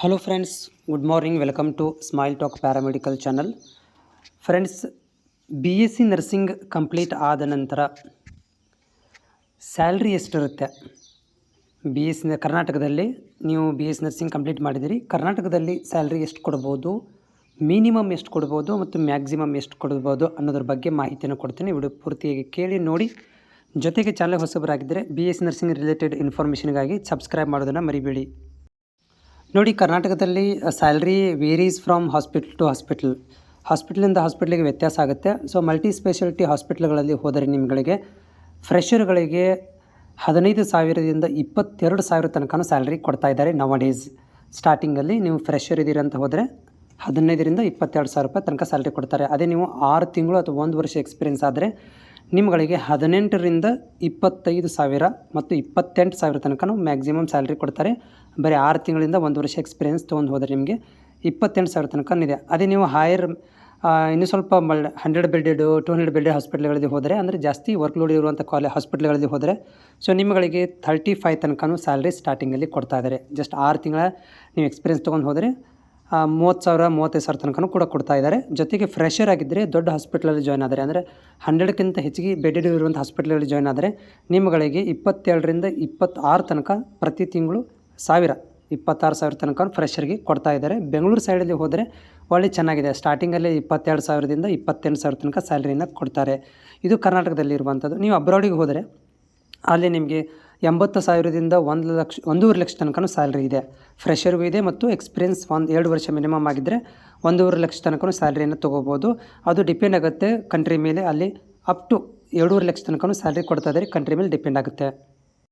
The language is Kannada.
Hello friends, good morning. Welcome to smile talk paramedical channel. Friends, BSc nursing complete ಆದ ನಂತರ ಸ್ಯಾಲ್ರಿ ಎಷ್ಟಿರುತ್ತೆ? ಕರ್ನಾಟಕದಲ್ಲಿ ನೀವು BSc ನರ್ಸಿಂಗ್ ಕಂಪ್ಲೀಟ್ ಮಾಡಿದಿರಿ. ಕರ್ನಾಟಕದಲ್ಲಿ ಸ್ಯಾಲ್ರಿ ಎಷ್ಟು ಕೊಡ್ಬೋದು, ಮಿನಿಮಮ್ ಎಷ್ಟು ಕೊಡ್ಬೋದು ಮತ್ತು ಮ್ಯಾಕ್ಸಿಮಮ್ ಎಷ್ಟು ಕೊಡ್ಬೋದು ಅನ್ನೋದ್ರ ಬಗ್ಗೆ ಮಾಹಿತಿಯನ್ನು ಕೊಡ್ತೀನಿ. ವಿಡಿಯೋ ಪೂರ್ತಿಯಾಗಿ ಕೇಳಿ ನೋಡಿ. ಜೊತೆಗೆ ಚಾನಲ್ ಹೊಸಬರಾಗಿದ್ದರೆ BSc ನರ್ಸಿಂಗ್ ರಿಲೇಟೆಡ್ ಇನ್ಫಾರ್ಮೇಷನ್ಗಾಗಿ ಸಬ್ಸ್ಕ್ರೈಬ್ ಮಾಡೋದನ್ನು ಮರಿಬೇಡಿ. ನೋಡಿ, ಕರ್ನಾಟಕದಲ್ಲಿ salary varies from hospital to ಹಾಸ್ಪಿಟಲಿಂದ ಹಾಸ್ಪಿಟ್ಲಿಗೆ ವ್ಯತ್ಯಾಸ ಆಗುತ್ತೆ. ಸೊ ಮಲ್ಟಿ ಸ್ಪೆಷಾಲಿಟಿ ಹಾಸ್ಪಿಟ್ಲ್ಗಳಲ್ಲಿ ಹೋದರೆ ನಿಮಗೆ ಫ್ರೆಷರ್ಗಳಿಗೆ 15,000ದಿಂದ 22,000 ತನಕ ಸ್ಯಾಲ್ರಿ ಕೊಡ್ತಾ ಇದ್ದಾರೆ. ನವಡೇಸ್ ಸ್ಟಾರ್ಟಿಂಗಲ್ಲಿ ನೀವು ಫ್ರೆಷರ್ ಇದ್ದೀರಿ ಅಂತ ಹೋದರೆ 15ರಿಂದ 22,000 ರೂಪಾಯಿ ತನಕ ಸ್ಯಾಲ್ರಿ ಕೊಡ್ತಾರೆ. ಅದೇ ನೀವು 6 ತಿಂಗಳು ಅಥವಾ 1 ವರ್ಷ ಎಕ್ಸ್ಪೀರಿಯೆನ್ಸ್ ಆದರೆ ನಿಮ್ಗಳಿಗೆ 18ರಿಂದ 25,000 ಮತ್ತು 28,000 ತನಕ ಮ್ಯಾಕ್ಸಿಮಮ್ ಸ್ಯಾಲ್ರಿ ಕೊಡ್ತಾರೆ. ಬರೀ 6 ತಿಂಗಳಿಂದ 1 ವರ್ಷ ಎಕ್ಸ್ಪೀರಿಯೆನ್ಸ್ ತೊಗೊಂಡು ಹೋದರೆ ನಿಮಗೆ 28,000 ತನಕ ಇದೆ. ಅದೇ ನೀವು ಹೈಯರ್ ಇನ್ನೂ ಸ್ವಲ್ಪ 100 ಬೆಡ್ಡೆಡ್ 200 ಬೆಡ್ಡೆಡ್ ಹಾಸ್ಪಿಟ್ಲ್ಗಳಲ್ಲಿ ಹೋದರೆ, ಅಂದರೆ ಜಾಸ್ತಿ ವರ್ಕ್ಲೋಡ್ ಇರುವಂಥ ಹಾಸ್ಪಿಟ್ಲ್ಗಳಲ್ಲಿ ಹೋದರೆ ಸೊ ನಿಮಗೆ 35 ತನಕ ಸ್ಯಾಲ್ರಿ ಸ್ಟಾರ್ಟಿಂಗಲ್ಲಿ ಕೊಡ್ತಾ ಇದ್ದಾರೆ. ಜಸ್ಟ್ 6 ತಿಂಗಳ ನೀವು ಎಕ್ಸ್ಪೀರಿಯೆನ್ಸ್ ತೊಗೊಂಡು ಹೋದರೆ 30,000 35,000 ತನಕ ಕೂಡ ಕೊಡ್ತಾ ಇದ್ದಾರೆ. ಜೊತೆಗೆ ಫ್ರೆಷರ್ ಆಗಿದ್ದರೆ ದೊಡ್ಡ ಹಾಸ್ಪಿಟ್ಲಲ್ಲಿ ಜಾಯ್ನ್ ಆದರೆ, ಅಂದರೆ 100ಕ್ಕಿಂತ ಹೆಚ್ಚಿಗೆ ಬೆಡ್ಡೆಡ್ ಇರುವಂಥ ಹಾಸ್ಪಿಟ್ಲಲ್ಲಿ ಜಾಯ್ನ್ ಆದರೆ ನಿಮಗೆ 27ರಿಂದ 26 ತನಕ ಪ್ರತಿ ತಿಂಗಳು 26,000 ತನಕ ಫ್ರೆಷರ್ಗೆ ಕೊಡ್ತಾ ಇದ್ದಾರೆ. ಬೆಂಗಳೂರು ಸೈಡಲ್ಲಿ ಹೋದರೆ ಒಳ್ಳೆ ಚೆನ್ನಾಗಿದೆ. ಸ್ಟಾರ್ಟಿಂಗಲ್ಲಿ 22,000ದಿಂದ 28,000 ತನಕ ಸ್ಯಾಲ್ರಿಯನ್ನು ಕೊಡ್ತಾರೆ. ಇದು ಕರ್ನಾಟಕದಲ್ಲಿ ಇರುವಂಥದ್ದು. ನೀವು ಅಬ್ರಾಡಿಗೆ ಹೋದರೆ ಅಲ್ಲಿ ನಿಮಗೆ 80,000ದಿಂದ 1,00,000 ತನಕ ಸ್ಯಾಲ್ರಿ ಇದೆ. ಫ್ರೆಷರ್ಗೂ ಇದೆ ಮತ್ತು ಎಕ್ಸ್ಪೀರಿಯೆನ್ಸ್ 2 ವರ್ಷ ಮಿನಿಮಮ್ ಆಗಿದ್ದರೆ 1,50,000 ತನಕ ಸ್ಯಾಲ್ರಿಯನ್ನು ತೊಗೋಬೋದು. ಅದು ಡಿಪೆಂಡ್ ಆಗುತ್ತೆ ಕಂಟ್ರಿ ಮೇಲೆ. ಅಲ್ಲಿ ಅಪ್ ಟು 7,50,000 ತನಕ ಸ್ಯಾಲ್ರಿ ಕೊಡ್ತಾ ಇದ್ದಾರೆ. ಕಂಟ್ರಿ ಮೇಲೆ ಡಿಪೆಂಡ್ ಆಗುತ್ತೆ.